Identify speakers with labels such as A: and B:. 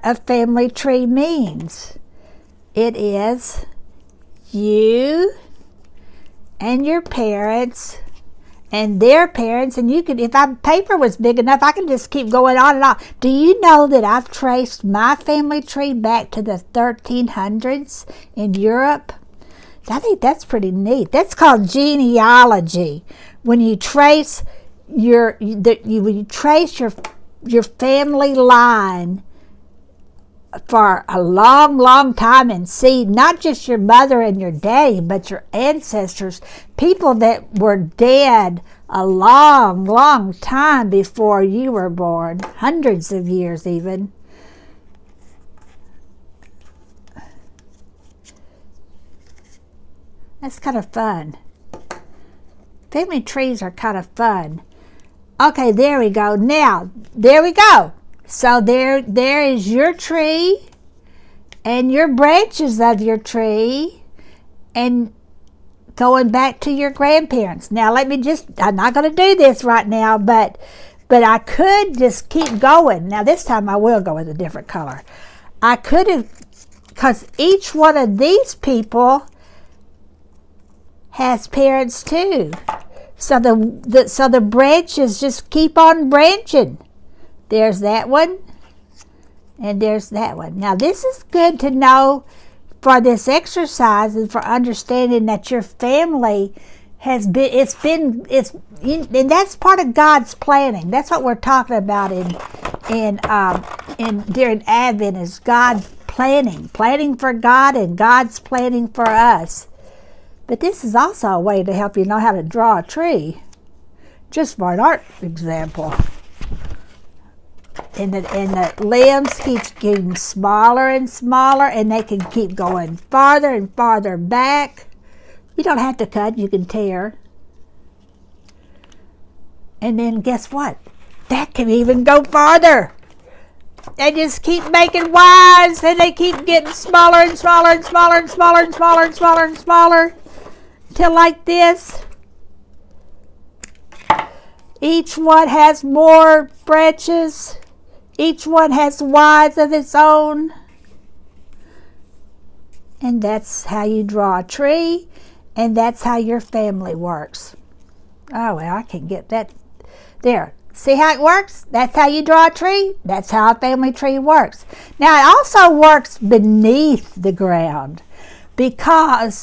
A: a family tree means. It is you and your parents and their parents, and you could, if my paper was big enough, I can just keep going on and on. Do you know that I've traced my family tree back to the 1300s in Europe? I think that's pretty neat. That's called genealogy. When you trace your family line for a long, long time and see not just your mother and your daddy, but your ancestors, people that were dead a long, long time before you were born, hundreds of years even. That's kind of fun. Family trees are kind of fun. Okay, there we go. Now, there we go. So there is your tree and your branches of your tree and going back to your grandparents. Now let me I'm not going to do this right now, but I could just keep going. Now this time I will go with a different color. I could have, because each one of these people has parents too. So the branches just keep on branching. There's that one, and there's that one. Now this is good to know for this exercise and for understanding that your family has been, and that's part of God's planning. That's what we're talking about in during Advent, is God planning for God and God's planning for us. But this is also a way to help you know how to draw a tree, just for an art example. And the limbs keep getting smaller and smaller, and they can keep going farther and farther back. You don't have to cut, you can tear. And then guess what? That can even go farther. They just keep making wise, and they keep getting smaller and smaller and smaller and smaller and smaller and smaller and smaller, until like this. Each one has more branches. Each one has wise of its own. And that's how you draw a tree, and that's how your family works. Oh, well, I can get that. There. See how it works? That's how you draw a tree. That's how a family tree works. Now, it also works beneath the ground, because